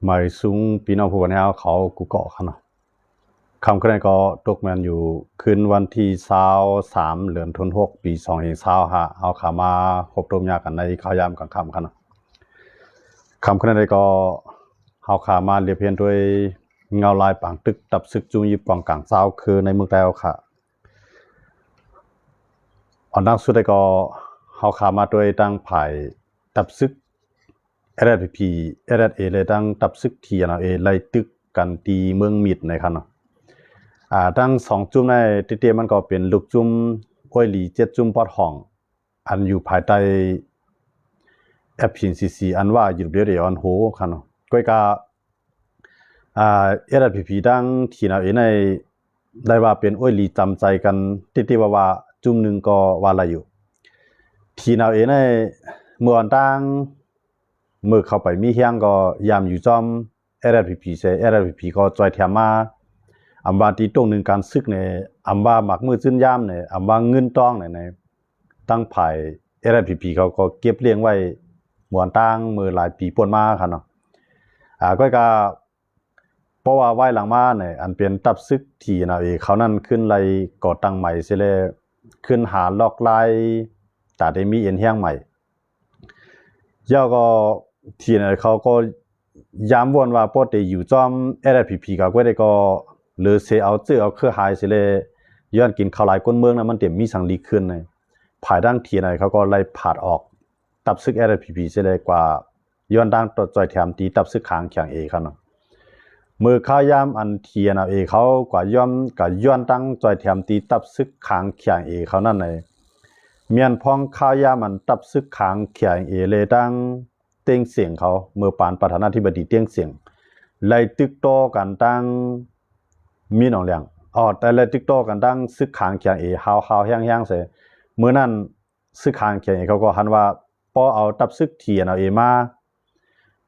หมายสูงปีน้องผู้บริหารเขากูเกาะเขาเนาะคำคะแนนก็ตกแมนอยู่คืนวันที่23เดือนธันวาคมปี2025เอาขามาพบรวมยากันในข้าวยามกลางค่ำกันเนาะคำคะแนนก็เอาขามาเรียบเรียนด้วยเงาลายปางตึกตับซึกจูยิบกองกลางเศร้าคือในเมืองแล้วค่ะอันดังสุดก็เอาขามาด้วยตั้งไผ่ตับซึกRSPP RSA เลยตั้งตับซึกทีนะไล่ตึกกันตีเมืองมิดในคันเนาะตั้ง2จุ่มในติเตียมันก็เป็นลูกจุ่มอ้อยหลี7จุ่มปอดห้องอันอยู่ภายใต้FPCC อันว่าอยู่เดียวอันโหคันเนาะก้อยกาRSPP ตั้งทีนะในได้ว่าเป็นอ้อยหลีจำใจกันติว่าจุ่มนึงก็ว่าอะไรอยู่ทีนะในเมื่อวันตั้งเมื่อเข้าไปมีเฮียงก็ยามอยู่จอมRSPP เซRSPP ก็จอยแถมมาอำว่าที่ตรงหนึ่งการซึกเนี่ยอำว่าหมักมือซึ้นยามเนี่ยอำว่าเงินต้องเนี่ยในตั้งภายRSPP เขาก็เก็บเลี้ยงไว้หมวนตั้งมือหลายปีป่นมาครับเนาะก็เพราะว่าไว้หลังมาเนี่ยอันเป็นตับซึกที่นะเขานั่นขึ้นไรก่อตั้งใหม่เสียเลยขึ้นหาลอกไล่แต่ได้มีเอ็นเฮียงใหม่ย่อก็ทีเนี่ยเขาก็ย้ำวนว่าปกติอยู่จอมRSPP ก็ได้ก็หรือเสียเอาเอาเครือหายเสียเลยย้อนกินข้าวหลายก้นเมืองนะมันเต็มมีสังลีขึ้นเลยภายด้านทีไหนเขาก็ไล่ผาดออกตับซึกRSPPเสียเลยกว่าย้อนด้านตัวจอยแถมตีตับซึกขางแข็งครับเนาะมือข้าวยามอันเทียนะเขากว่าย้อนตั้งจอยแถมตีตับซึกขางแข็งเขานั่นเลยเมียนพองข้าวยามันตับซึกขางแข็งเลยตั้งเตียงเสียงเขาเมื่อปานประธานาธิบดีเตียงเสียงไล่ตึกโตกันตั้งมีหนองเลียงแต่ไล่ตึกโตกันตั้งซึกขางแข็งฮาวแห้งเสเมื่อนั้นซึกขางแข็งเขาก็หันว่าพอเอาตับซึกเทียนมา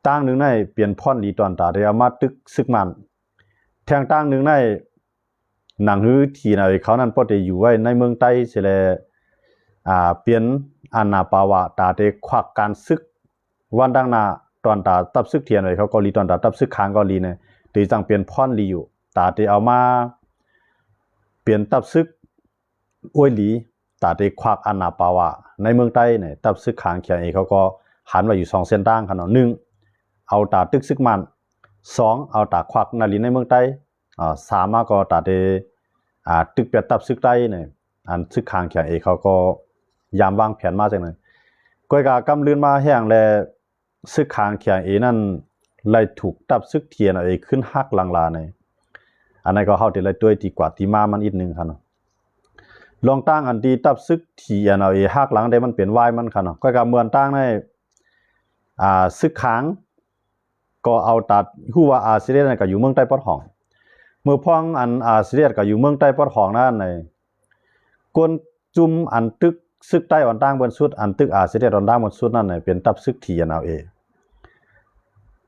ตั้งหนึ่งในเปลี่ยนพ่อนดีตอนตาเดียวมาตึกซึกมันแทงตั้งหนึ่งในหนังฮื้อทีนเขานั้นพอจะอยู่ไว้ในเมืองใต้เสเลยเปลี่ยนอาณาปาวะตาเตควักการซึกวันดังนาตอนตาตับซึกเทียนเขาก็รีตอนตาตับซึกค้างก็รีเนี่ยตีจังเปลี่ยนพ่อนรีอยู่ตาเตเอามาเปลี่ยนตับซึกอ้วยหลีตาเตควักอาณาปาวะในเมืองใต้เนี่ยตับซึกค้างเขียนเขาก็หันมาอยู่2เส้นทางขนาด1เอาตาตึกซึกมัน2เอาตาควักนาลีในเมืองใต้3ก็ตาเตตึกเปียตับซึกใต้เนี่ยอันซึกค้างเขียนเขาก็ยามวางแผนมาจังเลยก้อยกากำลืนมาแห้งและซึกขางเขียงนั่นไล่ถูกตับซึกเทียนขึ้นฮักลังลาในอันนั้นก็เข้าที่ไล่ด้วยดีกว่าที่มามันอีกนึงครับเนาะลองตั้งอันดีตับซึกเทียนฮักหลังได้มันเปลี่ยนวายมันครับเนาะก้อยกาเมือนตั้งในซึกขางก็เอาตัดฮู้ว่าอาเซียนก็อยู่เมืองใต้ปอดห้องเมื่อพ้องอันอาเซียนก็อยู่เมืองใต้ปอดห้องนั่นในกวนจุ่มอันตึกซึกใต้อ่อนตั้งบนสุดอันตึกเสด็จอ่อนตั้งบนสุดนั่นเป็นตับซึกที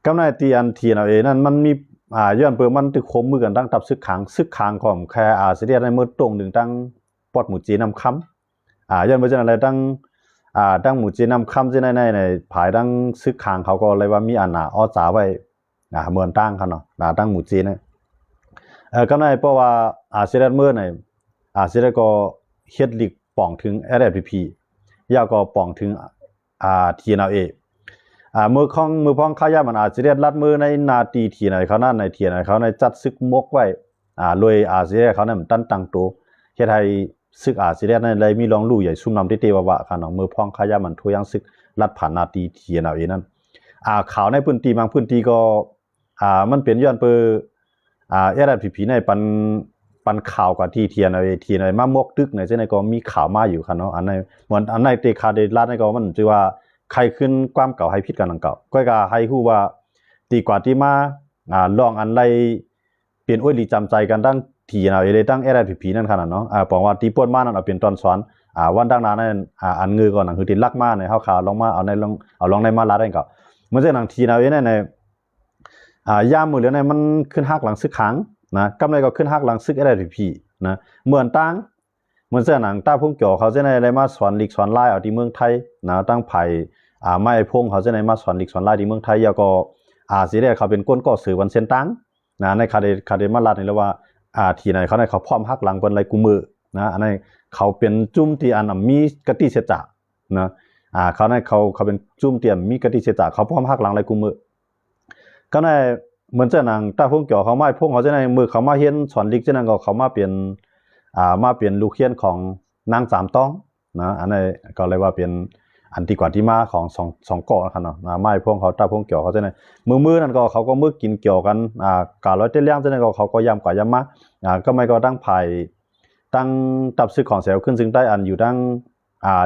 กำในตีอันทีนั่นมันมีย้อนเปิดมันตึกคมมือกันตั้งตับซึกขางของแค่เสด็จในเมื่อตรงหนึ่งตั้งปอดหมู่จีนำคำย้อนเมื่อจังอะไรตั้งหมู่จีนำคำที่ในภายตั้งซึกขางเขาก็เลยว่ามีอันอ้อจ๋าไว้เมือนตั้งเขาเนาะตั้งหมู่จีนเนี่ยกำในเพราะว่าเสด็จเมื่อในเสด็จก็เฮ็ดลิกป่องถึงRSPPยาวก็ป่องถึงTNLAมือพ้องข้ายามันอาจจะเรียกลัดมือในนาตีทีไหนเขานั่นในทีไหนเขาในจัดซึกมกไว้รวยเซียเขาเนี่ยมันตั้งตังตัวเฮ็ดให้ซึกเซียในเลยมีรองลู่ใหญ่ซุ่มนำที่เตวะค่ะน้องมือพ้องข้ายามันทุยังซึกลัดผ่านนาตีTNLAนั่นข่าวในพื้นที่บางพื้นที่ก็มันเป็นย้อนเปRSPP ในปันข่าวกับที่เทียนมามกตึกในเจ้าในก็มีข่าวมาอยู่ครับเนาะอันในเหมือนอันในเตคาเดลาในก็มันชื่อว่าใครขึ้นความเก่าให้พิษกันเก่าก็ให้ฮู้ว่าตีกว่าที่มาลองอันไรเปลี่ยนอ้วยลีจำใจกันตั้งทีเลยตั้งRSPPนั่นขนาดเนาะบอกว่าตีป่วนมานั่นเอาเป็นตอนสอนวันดังนั้นอันเงือก่อนคือติดลักมาในเฮาข่าวลงมาเอาลองในมาลาได้เก่าเมื่อเจ้าหนังทีในย่ามมือเหลือในมันขึ้นฮักหลังซึกขังนะกำไรก็ขึ้นฮักหลังซึกRSPPนะเหมือนตั้งเหมือนเสื้อหนังต้าพุ่งเกี่ยวเขาจะในอะไรมาสอนลีกสอนไล่เอาที่เมืองไทยนะตั้งไผ่ไม่พงเขาจะในมาสอนลีกสอนไล่ที่เมืองไทยแล้วก็ สิได้เขาเป็นก้นก่อสื่อวันเส้นตั้งนะในคาเดมาลาดนี่แล้วว่าที่ไหนเขาในเขาพร้อมฮักหลังเปิ้นไรกุมือนะอันนี้เขาเป็นจุ่มที่อันมีกติเสจะนะเขาในเขาเป็นจุ่มเตรียมมีกติเสจะเขาพร้อมฮักหลังไรกุมือก็ในเหมือนเจ้านางตาพงเกี่ยวเขามาพงเขาจะในมือเขามาเฮียนสอนลิกเจ้านางก็เขามาเปลี่ยนมาเปลี่ยนลูกเฮียนของนางสามต้องนะอันนี้ก็เลยว่าเป็นอันที่กว่าที่มาของสองเกาะนะครับเนาะไม้พวกเขาตาพวกเกี่ยวเขาจะในมือนั่นก็เขาก็มือกินเกี่ยวกันกาลอยเตี้ยเลี้ยงจะในก็เขาก็ยำกว่ายำมาก็ไม่ก็ตั้งไผ่ตั้งตับซึกของเสวขึ้นซึ่งได้อันอยู่ตั้ง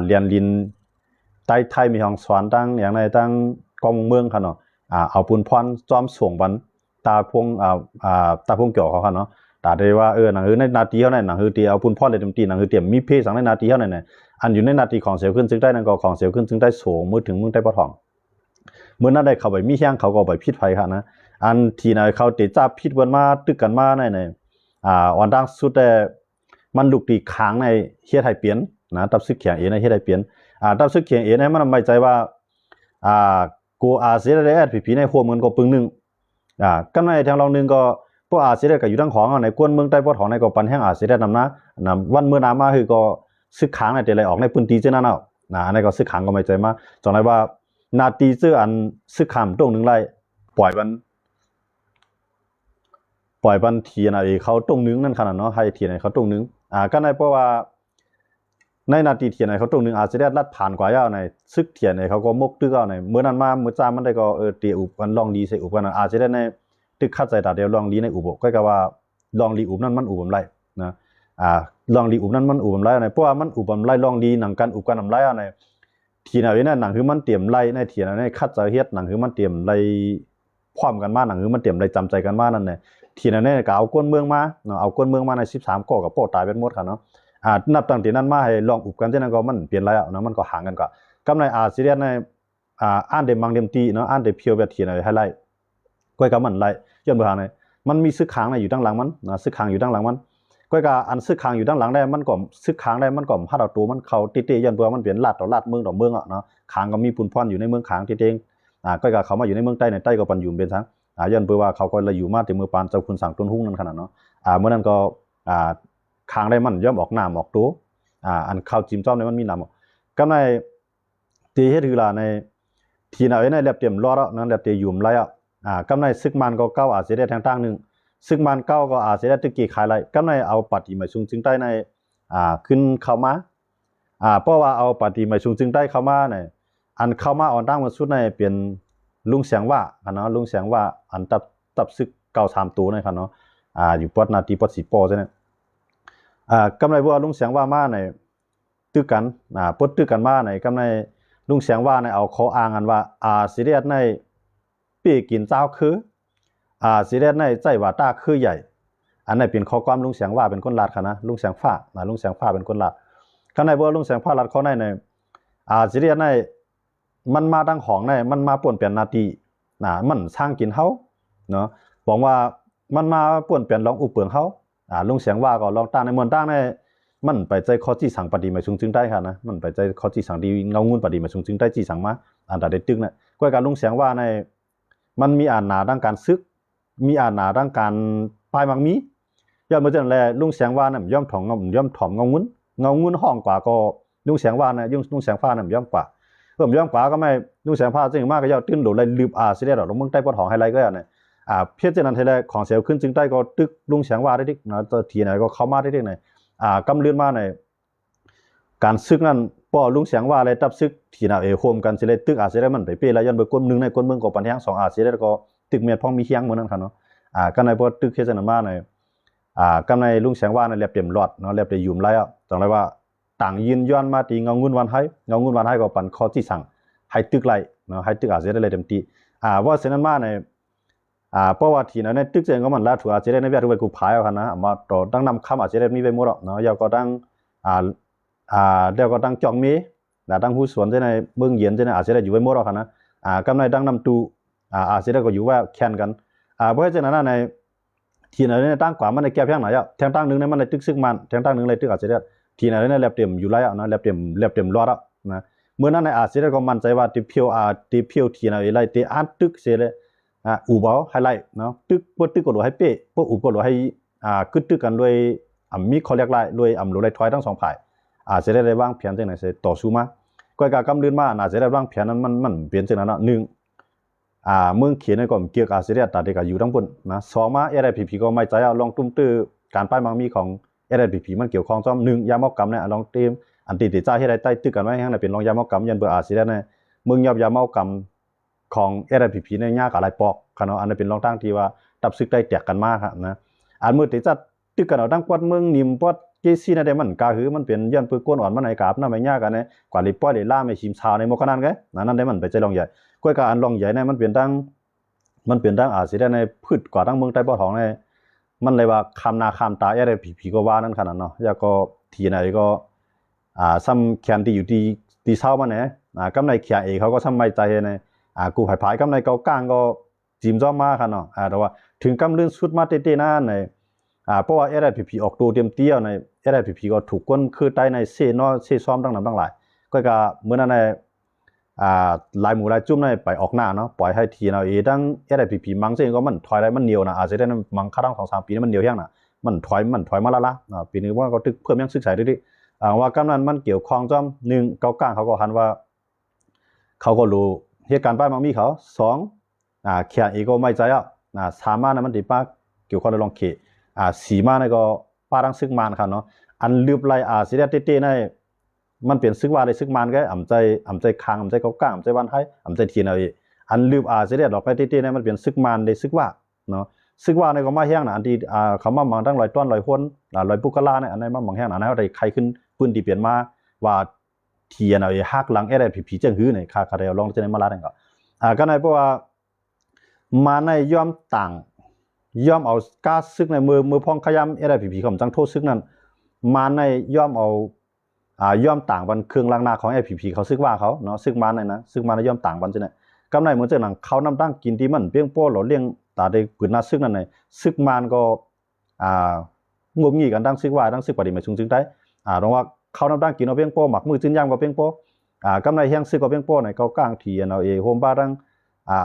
เรียนลินใต้ไทยมีของสวรรค์ตั้งอย่างในตั้งกองเมืองครับเนาะเอาปุนพรจอมส่งบันตาพวงตาพวงเกี่ยวเขาครับเนาะแต่ได้ว่าหนังในนาทีเท่านั้นหนังตีเอาปุนพรเลยเต็มตีหนังเตรียมมีเพศสังในนาทีเท่านั้นเนี่ยอันอยู่ในนาทีของเสียวขึ้นซึ่งได้นั่นก็ของเสียวขึ้นซึ่งได้สูงมือถึงมือได้ปะทองเมื่อนั้นได้เข้าไปมีแห้งเขาก็ไปพิษไฟครับนะอันที่ไหนเขาติดจับพิษวันมาตึกกันมาในวันดังสุดแต่มันลุกตีค้างในเฮียไทยเปลี่ยนนะตับซึกเขียงในเฮียไทยเปลี่ยนตับซึกเขียงในมันไม่ใจว่ากูเสียได้ผีในโฮมมันก็ปึงนึงกันในทางเรานึงก็พวกเสียได้ก็อยู่ทั้งของในกวนเมืองใต้ปะทองในก็ปันแห้งเสียได้นำนะวันเมื่อน้ำมาคือก็ซึกค้างในแต่ไรออกในพื้นที่เจ้านั่นเอาอันนี้ก็ซึกค้างก็ไม่ใจมาจนไรว่านาทีเจ้าอันซึกค้างตรงนึงไรปล่อยบันทีนะเขาตรงนึงนั่นขนาดเนาะให้ทีไหนเขาตรงนึงก็ในเพราะว่าในนาทีเทียนไหนเขาตรงนึงอาจจะได้ลัดผ่านกว่าย่าในซึกเทียนไหนเขาก็มกตึกเอาในเมื่อนั้นมาเมื่อจ้ามันได้ก็เตียอุบกันลองดีใส่อุบกันอาจจะได้ในตึกคัดใจตาเดียวลองดีในอุบก็แปลว่าลองดีอุบนั่นมันอุบไรนะลองดีอุบนั่นมันอุบไรในเพราะว่ามันอุบไรลองดีหนังกันอุบกันนำไรในทีไหนเนี่ยหนังคือมันเตรียมไรในเทียนในคัดใจเฮ็ดหนังคือมันเตรียมไรความกันมาหนังคือมันเตรียมไรจำใจกันมานั่นเนี่ยทีนั้นเนี่ยก็เอาก้นเมืองมาเนาะเอาก้นเมืองมาใน13ก่อกับโป้ตายเป็นหมดค่ะเนาะนับตั้งแต่นั้นมาให้ลองอุบกันเท่านั้นก็มันเปลี่ยนไรเนาะมันก็ห่างกันก็กำในซีเรียสในอ่านเดมังเดมตีเนาะอ่านเดเพียวแบบทีไหนให้ไล่ก้อยกับมันไล่ย้อนไปหาในมันมีซึกค้างในอยู่ด้านหลังมันนะซึกค้างอยู่ด้านหลังมันก้อยกับอันซึกค้างอยู่ด้านหลังได้มันก็ซึกค้างได้มันก็พาดเอาตัวมันเข้าติย้อนไปมันเปลี่ยนลาดต่อลาดเมืองต่อเมืองเนาะค้างก็มีปุนพรอยู่ในเมืองค้างติเองก้อยกับเขามาอยู่ในเมืองใต้ในใต้ก็ปันอยู่เป็นทั้งย้อนไปว่าเขาก็เลยอยู่มาแต่มือปานเจ้าคุณสั่งต้นหุ้งนั่นขนาดเนาะเมื่อนั้นก็ค้างได้มันย่อมออกน้ำออกตัวอันข้าวจิ้มจ้อมในมันมีน้ำก็ในตีเฮ็ดคือล่ะในทีน่ะในแลบเตรียมรอดนั้นแลบเตรียมยุ่มไรก็ในซึกมันก็เก้าอาจจะได้ทางตั้งนึงซึกมันเก้าก็อาจจะได้ตึกกี่ขายไรก็ในเอาปฏิมาชุงจึงได้ในขึ้นเข้ามาเพราะว่าเอาปฏิมาชุงจึงได้เข้ามาในอันเข้ามาอ่อนตั้งมาสุดในเปลี่ยนลุงเสียงว่าเนาะลุงเสียงว่าอันตับซึกเก่า3ตัวนะครับเนาะอยู่ปอดนาทีปอด10ปอใช่ไหมกำไรว่าลุงเสียงว่ามาในตึกกันปดตึกกันมาในกำไรลุงเสียงว่าในเอาเขาอ้างกันว่าสิเรียสในปีกินเจ้าคือสิเรียสในใจว่าตาคือใหญ่อันไหนเป็นข้อความลุงเสียงว่าเป็นคนลาดค่ะนะลุงเสียงฟ้าลุงเสียงฟ้าเป็นคนลาดข้างในว่าลุงเสียงฟ้าลาดเขาในสิเรียสในมันมาดังของในมันมาป่วนเปลี่ยนนาทีมันสร้างกินเฮาเนาะบอกว่ามันมาป่วนเปลี่ยนลองอุปเปิงเฮาลุงเสียงว่าก็ลองตั้งในมวลตั้งในมันไปใจข้อที่สั่งปฏิมาชุงจึงได้ค่ะนะมันไปใจข้อที่สั่งดีเงางุ่นปฏิมาชุงจึงได้จีสั่งมาอันใดตึกนะก้อยการลุงเสียงว่าในมันมีหนาดังการซึกมีหนาดังการปลายมังมีย่อมเมื่อจังแลลุงเสียงว่าน่ะย่อมถ่อมเงางุ่นห้องกว่าก็ลุงเสียงว่านะลุงเสียงฟ้าน่ะย่อมกว่าผมย่อมกว่าก็ไม่ลุงเสียงฟ้าจึงมากก็ย่อตื้นโดดเลยลืบสิได้ดอกลงเมืองใต้ปอดหองไฮไลท์ก็อย่างเนี่ยเพี้ยนจากนั้นไทยแลของเสียวขึ้นจึงใต้ก็ตึกลุงเสียงว่าได้ดินะทีไหนก็เข้ามาได้ดิไหนกำเลื่อนมาในการซึกนั้นป้อลุงเสียงว่าอะไรตับซึกทีน่ะโฮมกันสิเลยตึกสิได้มันไปเป้แล้วย้อนไปก้นนึงในก้นเมืองก็ปันแห้ง2สิได้ก็ตึกเมียพ้องมีเฮียงเหมือนนั้นค่ะเนาะกันในพอตึกเฮ็ดจังนั้นมาในกันในลุงเสียงว่าในเรียบเต็มรอดเนาะเรียบได้ยุ่มไรจังไรว่าต่างยืนย้อนมาตีเงางุ่นวันให้ก็ปันข้อที่สั่งให้ตึกไรเนาะให้ตึกสิได้เลยเต็มที่ว่าเสนั้นมาในเพราะว่าทีนั้นในตึกเจงก็มันลาถูกอาจจะได้ในเวียดรูปกูพายเอาค่ะนะมาต่อตั้งนำคำอาจจะได้มีไปหมดเนาะยาวก็ตั้งเดี๋ยวก็ตั้งจองมีตั้งหูสวนจะในเมืองเย็นจะในอาจจะได้อยู่ไปหมดค่ะนะกำในตั้งนำตูอาจจะได้ก็อยู่ว่าแข่งกันเพราะฉะนั้นในทีนั้นในตั้งกว่ามันในแก้เพียงไหนแทงตั้งนึงในมันในตึกซึกมันแทงตั้งนึงในตึกอาจจะได้ทีนั้นในแลบเต็มอยู่ไรนะแลบเต็มรอดนะเมื่อนั้นในอาจจะได้ก็มั่นใจว่าตีเพียวทีนั้นไรตีอันตึกเสียเลย อูบ่ไฮไลท์เนาะตึกบ่ตึกก็รู้ให้เป๊ะบ่อูก็รู้ให้กึดตึกกันด้วยมีเขาเรียกไล่ด้วยรู้ไล่ถอยทั้งสองฝ่ายจะได้วางแผนจังได๋สิต่อสู้มาก้อยกากำลื่นมาน่าจะได้วางแผนนั้นมันเปลี่ยนจังนั้นเนาะ1เมืองเขียนในก็เกี่ยวกับอาเซียนตาเด็กอยู่ทั้งบนนะ2มา LPP ก็ไม่ใจลองตุ้มตื้อการป้ายมังมีของ LPP มันเกี่ยวข้องซ้อม1ยามอกกรรมเนี่ยลองเตรียมอันติติจ้าให้ได้ใต้ตึกกันไว้ให้เป็นรองยามอกกรรมยันเบอร์อาเซียนเนี่ยมึงยามอกกรรมของ LPP เนี่ยยากอะไรปอกคันเนาะอันนั้นเป็นรองตั้งที่ว่าตับซึกได้แตกกันมากครับนะอันมือติจ้าตึกกันเอาดังปอดเมืองนิ่มปอดเกซี่นะได้มันกาหือมันเป็นยันปืนก้นอ่อนมันไหนกาบน่าไม่ยากกันเนี่ยกว่าลิป้อยลิล่าไม่ชิมชาในโมกนั้นไงนั่นได้มันไปใจลองใหญ่ก้อยกาอันลองใหญ่เนี่ยมันเป็นตั้งอาจสิได้ในพืชกว่าทั้งเมืองใต้บ่อทองในมันเลยว่าคำนาคำตาอะไรผีก็ว่านั่นขนาดเนาะแล้วก็ทีไหนก็ซ้ำแคนที่อยู่ที่เช้ามาเนี่ยกำในเขียเอเขาก็ซ้ำไม่ใจในกูผายกำในเกาก้างก็จิมจ้อมมาค่ะเนาะแต่ว่าถึงกำลื่นสุดมาเต้ๆนั่นในเพราะว่าผีออกตัวเตรียมเตี้ยวในผีก็ถูกก้นคือใต้ในเซนอเซซ้อมตั้งนำตั้งหลายก็เมื่อนั้นในลายหมูลายจุ่มในไปออกหน้าเนาะปล่อยให้ทีเอาเอตั้งผีมังเส้นก็มันถอยได้มันเหนียวนะอาจจะได้มังค่าตั้ง2-3 ปีนี่มันเหนียวแห้งนะมันถอยมาละปีนี้ว่าก็ตึกเพิ่มยังศึกษาดิว่ากำนันมันเกี่ยวข้องจอม1เก้าก้างเขาก็หันว่าเขาก็รู้เหตุการณ์ป้ายมังมีเขา2แค่เอก็ไม่ใจ3มานะมันติปาเกี่ยวข้องลองเข4มาเนี่ยก็ป้าตั้งซึกมานครับเนาะอันลืบไล่สิได้เต้ๆในมันเปลี่ยนซึกว่าเลยซึกมันก็อ่ำใจคางอ่ำใจเขาก้างอ่ำใจวันไทยอ่ำใจทีนเอาอีอันลืบสิได้ดอกไปเต้ๆในมันเปลี่ยนซึกมันได้ซึกว่าเนาะซึกว่าในก็มาแห้งนะอันที่เขามามังตั้ง100 ต้น100 คน100 ปุกกะลาเนี่ยอันไหนมามังแห้งอันไหนเอาได้ใครขึ้นปืนที่เปลี่ยนมาว่าเทียนเอาอีฮักหลังผีจังหื้อเนี่ยคาเดียวลองจะได้มาลาดก็ก็ในเพราะว่ามาในย่อมต่างย่อมเอาก้าซึกในมือพองขยำผีของจังโทษซึกนั้นมาในย่อมเอาย่อมต่างบันเครื่องล้างหน้าของผีเขาซึกว่าเขาเนาะซึกมันนะซึกมันย่อมต่างบันจังเนี่ยกำไรเหมือนจังหนังเขานำตั้งกินที่มันเปี้ยงโป้หล่อเลี้ยงตาได้ปืนหน้าซึกนั่นไงซึกมันก็งมงี้กันตั้งซึกว่าตั้งซึกปฏิมาชุงจึงได้ตรงว่าเขานำตั้งกินเอาเปี้ยงโป้หมักมือจึงย่ำกับเปี้ยงโป้กำไรแห้งซึกกับเปี้ยงโป้ในเขาก้างทีเอาเอโฮมบ้าตั้ง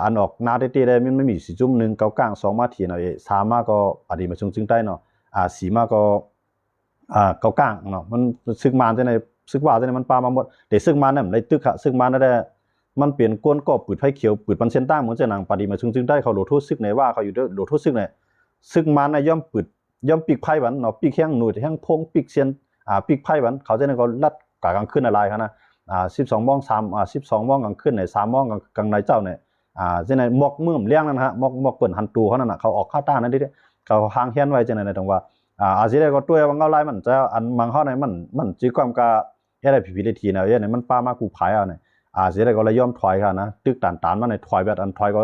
อันออกนาเต้ๆได้ไม่มีสีจุ่ม1เก้าก้าง2มาทีเอาเอ3มาก็ปฏิมาชุงจึงได้เนาะ4มาก็เก้าก้างเนาะมันซึกมันจังได๋ซึกว่าจังได๋มันปามาหมดแต่ซึกมันน่ะได้ตึกอะซึกมันได้มันเปลี่ยนก้นก็ปืดไฟเขียวปืดปันเส้นตั้งเหมือนจะหนังปฏิมาจึงได้เขาโหลทุซึกไหนว่าเขาอยู่โหลทุซึกไหนซึกมันน่ะย่อมปืดย่อมปีกไผ่บันเนาะปีกแข้งหนูแข้งพงปีกเสียนปีกไผ่บันเขาจังได๋ก็ลัดกลางคืนอะไรคั่นนะ12 โมง12 โมงกลางคืนไหน3 โมงกลางในเจ้าเนี่ยจังได๋หมอกมือมเลี้ยงนั่นฮะหมอกเปิ้นหันตูเขานั่นน่ะเขาออกข้าต้านนั่นดิเขาหางเฮียนไว้จังได๋ตรงว่าอาสิได้ก็ตัวว่าเงาลายมันจะอันมังเฮาในมันจิความกะได้ผีได้ทีนะเนี่ยมันป้ามากูภายเอาเนี่ยสิได้ก็เลยยอมถอยค่ะนะตึกตานมันในถอยแบบอันถอยก็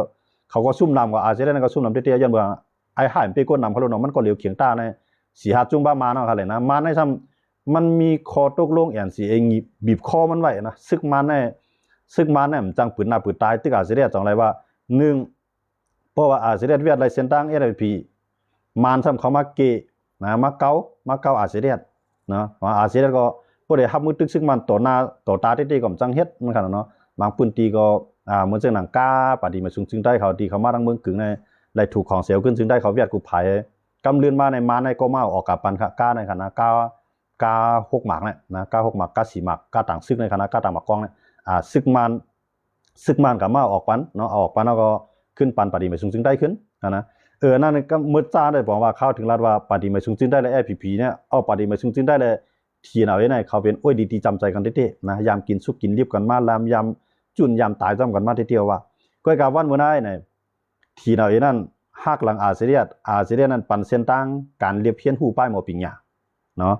เขาก็ซุ่มนำก็สิได้ก็ซุ่มนำเตี้ยๆยันเมืองไอ้หายไปก้นนำเขาลงมันก็เหลียวเขียงตาใน4-5จุ่มบ้ามาเนาะค่ะเลยนะมาในซ้ำมันมีคอตกลงสิเองบีบคอมันไว้นะซึกมันเนี่ยมันจังปืนหน้าปืนตายตึกสิได้จังไรว่า1เพราะว่าสิได้เวียดไลเส้นตั้งผีมานซ้ำเขามาเกนะมาเกาอาเซียนเนาะว่าอาเซียนก็บ่ได้รับมือตึกซึกมันต่อหน้าต่อตาเต้ๆก็จังเฮ็ดมันคั่นเนาะบางพื้นที่ก็เหมือนจังหนังกาปฏิมาซึ่งได้เขาที่เขามาทางเมืองกึ่งในได้ถูกของเสียวขึ้นซึ่งได้เขาเวียดกูไผกำเลือนมาในก็มาออกกับปันกาในคั่นนะกา6หมากเนี่ยนะกา6หมากกา4หมากกาต่างซึกในคั่นนะกาต่างหมากกองเนี่ยซึกมันก็มาออกปันเนาะออกปันแล้วก็ขึ้นปันปฏิมาซึ่งได้ขึ้นนะนั่นก็มืดจ้าได้บอกว่าเข้าถึงรัฐว่าปฏิมาชุงจึงได้และผีเนี่ยเอาปฏิมาชุงจึงได้และทีเอาไว้ในเขาเป็นโอ้ยดีๆจำใจกันเต้ๆนะยามกินสุกกินรีบกันมาลามยามจุนยามตายจ้ำกันมาเที่ยวว่าก้อยกาวันมื้อนั้นเนี่ยทีเอาไว้นั่นฮักหลังอาเซียนนั้นปันเส้นตั้งการเรียบเพี้ยนหู้ป้ายหมอปิงหยาเนาะ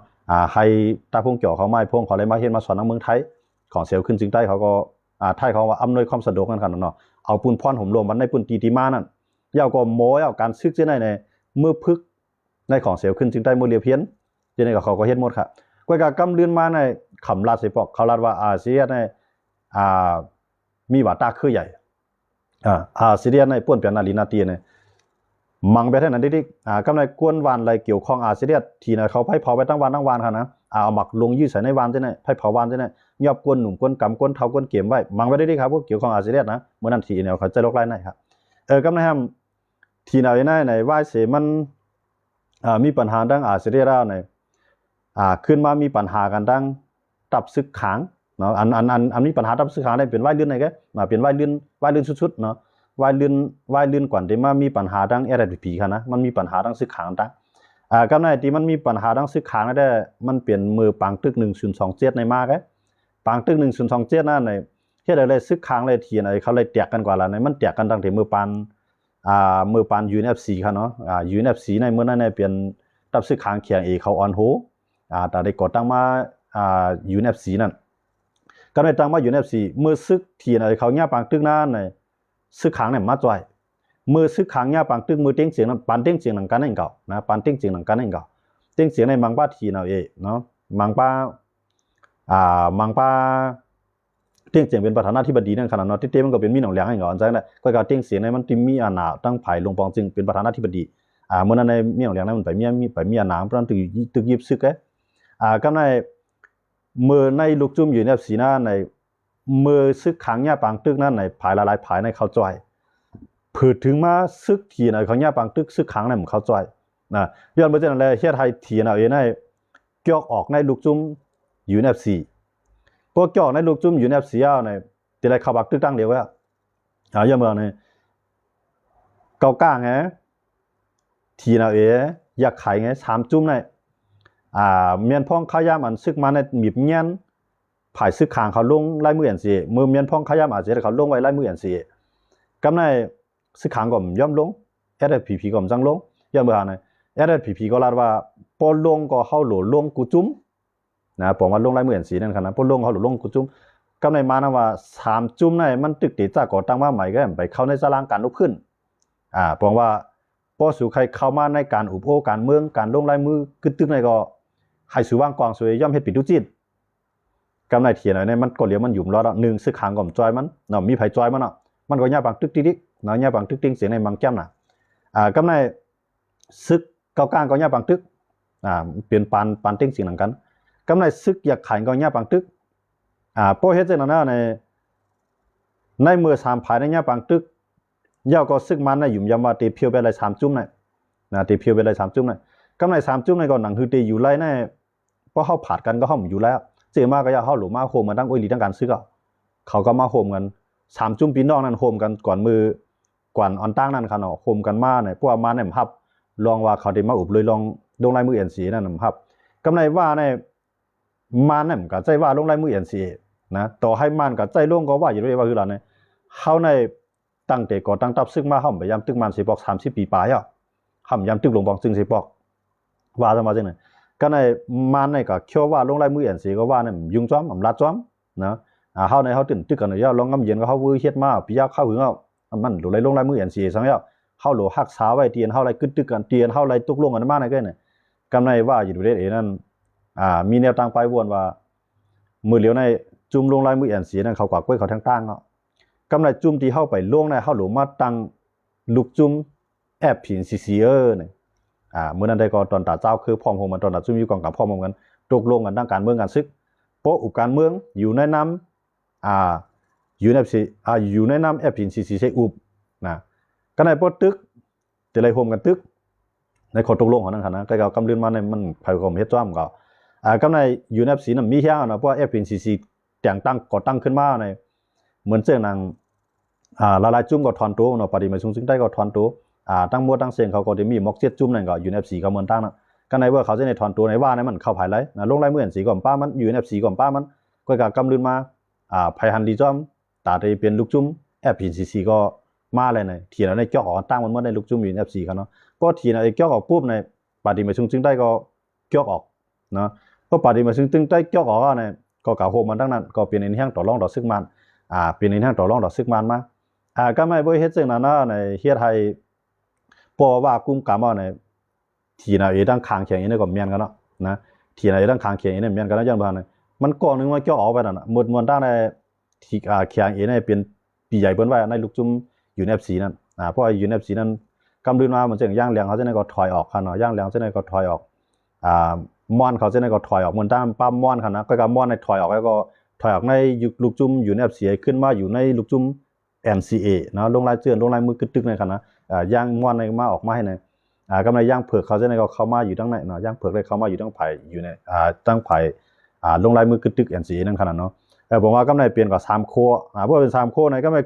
ให้ตาพงเกี่ยวเขาไม้พงเขาเลยมาเฮ็ดมาสอนทางเมืองไทยของเซลขึ้นจึงได้เขาก็ไทยเขาว่าอำนวยความสะดวกกันคั่นเนาะเอาปุ้นพรห่มลมมันในปุ้นตีมานั่นยาวก็โมยาวการซึกจังได๋ในเมื่อพึกในของเสียวขึ้นจึงได้มือเรียเพี้ยนจังได๋ก็เขาก็เฮ็ดหมดครับก้อยกากำเลือนมาในขำลาดสิปอกเขาลาดว่าอาเซียนในมีว่าตาคือใหญ่อาเซียนในป่วนเปียนนาลีนาตีในมังไปเท่านั้นดิกำไรกวนวานอะไรเกี่ยวข้องอาเซียนทีน่ะเขาไผเผาไปตั้งวานค่ะนะเอาหมักลงยื้อใส่ในวานจังได๋ไผเผาวานจังได๋ยอบกวนหนุ่มกวนกำกวนเฒ่ากวนเก็มไว้มังไว้ดิครับพวกเกี่ยวข้องอาเซียนนะมื้อนั้นทีแนวเขาจะลกไล่ในครับ กำลังทำทีnàoในว่าเสมันมีปัญหาดังอาเสรีราในขึ้นมามีปัญหากันดังตับซึกขังเนาะอันมีปัญหาตับซึกขังได้เป็นว่ายลื่นไหนแกเป็นว่ายลื่นชุดๆเนาะว่ายลื่นกว่าที่มามีปัญหาดังRSVPค่ะนะมันมีปัญหาดังซึกขังดังกำลังที่มันมีปัญหาดังซึกขังได้มันเปลี่ยนมือปังตึก1027ในมากปังตึก1027นั่นในเฮ็ดอะไรซึกขังเลยทีไหนเขาเลยแตกกันกว่าละในมันแตกกันดังที่มือปันUNFC ค่ะเนาะUNFC ในเมื่อนั้นเนี่ยเปลี่ยนตับซึกขังเขียงเขาออนโหแต่ได้ก่อตั้งมาUNFC นั่นก็ได้ตั้งมาUNFC เมื่อซึกทีไหนเขาเนี่ยปังตึกนั้นในซึกขังเนี่ยมาจ่อยมือซึกขังเนี่ยปังตึกมือเต็งเสียงนั้นปันเต็งเสียงหนังกันนั่นเก่านะปันเต็งเสียงหนังกันนั่นเก่าเต็งเสียงในมังป้าทีnàoเนาะมังป้าเต็งเสียงเป็นประธานาธิบดีนั่นขนาดเนาะที่เต้มันก็เป็นมีหนองเหลียงให้ก่อนจังนั้นก็การเต็งเสียงในมันติมีอาณาตั้งไผ่ลงปองจึงเป็นประธานาธิบดีเมื่อนั้นในมีหนองเหลียงนั้นมันไปมีอาณาเพราะนั้นตึกยิบซึกก็ในเมื่อในลูกจุ่มอยู่ในสีหน้าในเมื่อซึกขังเนี่ยปังตึกนั้นในภายหลายภายในเขาจ่อยผืดถึงมาซึกทีในเขาเนี่ยปังตึกซึกขังในมันเขาจ่อยนะย้อนไปจากนั้นเลยเฮ็ดให้ทีเอาในเกี่ยวออกในลูกจุ่มUNFCพวกเกี่ยวในลูกจุ่มUNFCในที่ไรเขาบักตึกตั้งเดียวว่าย้อนเมืองในเกาก้างไงทีเอาอยากขายไง3จุ่มในเมียนพ่องข้ายามอันซึกมาในมีบเงี้ยนผายซึกขางเขาลงไล่มืออย่างสิมือเมียนพ่องข้ายามอาจจะเขาลงไว้ไล่มืออย่างสิกำในซึกขางก็ย่อมลงRSVPก็จังลงย่อมเบื่อในRSVPก็ลาดว่าปนลงก็เข้าหลลงกูจุ้มนะผมว่าลงไล่มืออย่างสินั่นขนาดปนลงเขาหลลงกูจุ้มกำในมานะว่า3จุ้มในมันตึกติดจากก่อตั้งมาใหม่ก็ไปเข้าในตารางการลุกขึ้นผมว่าพอสู่ใครเข้ามาในการอุปโภคการเมืองการลงไล่มือกึดตึกในก็ให้สู่ว่างกองสวยย่อมเฮ็ดปิดทุกจิตกำไรเถียนในมันก็เหลียวมันหยุ่มรอด1ซึกขังก่อมจอยมันเนาะมีไผจอยมันเนาะมันก็ย่าปังตึกติ๊กเนาะย่าปังตึกติ๊งเสียงในบางแก้มน่ะกำไรซึกเก้าก้างก็ย่าปังตึกเปลี่ยนปานติ้งเสียงหนังกันกำไรซึกอยากขายก็ย่าปังตึกพอเฮ็ดจังนั้นในเมื่อ3ภายในย่าปังตึกย่าก็ซึกมันในหยุ่มยำว่าตีเพียวไปเลย3จุ่มน่ะตีเพียวไปเลย3จุ่มน่ะกำไร3จุ่มในก็หนังคือตีอยู่ไล่ในเพราะเฮาผาดกันก็เฮาอยู่แล้วเจมาก็อย่าเฮาหลูมาโฮมมาตั้งโอ้ยลีตั้งการซื้อเขาก็มาโฮมกัน3จุ่มพี่น้องนั้นโฮมกันก่อนมือก่อนออนตั้งนั้นค่ะเนาะโฮมกันมาเนี่ยพวกมาเนี่ยครับลองว่าเขาได้มาอุบเลยลองลงลายมือNCนั่นครับกำไรว่าในมาเนี่ยก็ใจว่าลงลายมือNCนะต่อให้มันก็ใจลงก็ว่าอยู่ด้วยว่าคือล่ะเนี่ยเฮาในตั้งแต่ก่อตั้งตับซึกมาเฮาพยายามตึกมันสิบอก30ปีปลายเฮาพยายามตึกลงบอกจึงสิบอกว่าจะมาจังได๋ก็ในมันในก็เชื่อว่าลงลายมือNCก็ว่าเนี่ยยุ่งจ้อมอำลาดจ้อมนะเฮาในเฮาตื่นตึกกันเนี่ยลองงำเย็นก็เฮาวื้อเฮ็ดมาพี่ยาเข้าหึงเอามันหลายลงลายมือNCซังแล้วเฮาโหลฮักษาไว้เตียนเฮาไรกึดตึกกันเตียนเฮาไรตกลงกันมาในก็เนี่ยกำไรว่าอยู่ประเทศนั่นมีแนวทางไปวนว่ามือเหลียวในจุ่มลงลายมือNCนั่นเขากว่าก้วยเขาทั้งตั้งกำไรจุ่มที่เฮาไปลงในเฮาโหลมาตั้งลูกจุ่มแอบผินซีเนี่ยเมื่อนั้นได้ก็ตอนตาเจ้าคือพร้อมโฮมมันตอนตาจุ่มอยู่กองกับพร้อมกันตกลงกันด้านการเมืองกันซึกโปะอุปการเมืองอยู่ในน้ำUNFCอยู่ในน้ำแอปผินซีใช้อุบนะก็ในโปะตึกจะเลยโฮมกันตึกในขอตกลงของนั่นค่ะนะก็กำลืนมาในมันไผ่ของเฮ็ดจ้อมก็ก็ในUNFCน่ะมีเฮียนะเพราะว่าแอปผินซีแต่งตั้งก่อตั้งขึ้นมาในเหมือนเจ้านางหลายๆจุ่มก็ถอนตัวเนาะปฏิมาซึ่งได้ก็ถอนตัวตั้งมัวตั้งเสียงเขาก็จะมีม็อกเจ็ดจุ่มนั่นก็UNFCเขาเหมือนตั้งนะก็ในว่าเขาจะในถอนตัวในว่าในมันเข้าภายไรนะลงลายมือNCก่อนป้ามันUNFCก่อนป้ามันก็กำลืนมาไผ่หันดีจ้อมตาได้เป็นลูกจุ่มแอปผินซีก็มาเลยในทีนั้นในเจาะออกตั้งมันเมื่อในลูกจุ่มUNFCเขาเนาะพอทีนั้นไอ้เจาะออกปุ๊บในปฏิมาซึ่งได้ก็เจาะออกเนาะพอปฏิมาซึ่งได้เจาะออกเนี่ยก็กล่าวโฮมมันตั้งนั้นก็เป็นในแห่งต่อรองต่อซึกมันเป็นในแห่งต่อรองต่อซึกมันมาก็ไม่บ่เฮ็ดจังนั้นในเฮ็ดให้เพราะว่ากุ้งกำในทีนั้นตั้งคางเขียงนี่ก็แม่นกันเนาะนะทีนั้นตั้งคางเขียงนี่แม่นกันแล้วจังว่ามันก่อนนึงว่าเจาะออกไปนั่นน่ะหมดตั้งในที่เขียงนี่เป็นปีใหญ่เปิ้นไว้ในลูกจุ่มUNFCนั่นเพราะว่าUNFCนั้นกำลืนมาเหมือนจังย่างแรงเขาจะได้ก็ถอยออกค่ะเนาะย่างแรงจะได้ก็ถอยออกม่อนเขาจะได้ก็ถอยออกเหมือนตามปั๊มม่อนค่ะนะก็ม่อนในถอยออกแล้วก็ถอยออกในลูกจุ่มUNFCขึ้นมาอยู่ในลูกจุ่ม NCA เนาะลงรายเจือนลงรายมือกึดตึกในคันนะย่างม่วนในมาออกมาให้ในกำไรย่างเผือกเขาจะในเขามาอยู่ทั้งไหนเนาะย่างเผือกได้เขามาอยู่ทั้งไผ่อยู่ในตั้งไผ่ลงรายมือกึดตึก NCA นั่นขนาดเนาะผมว่ากำไรเปลี่ยนกว่า3โคเพราะเป็น3โคในก็ไม่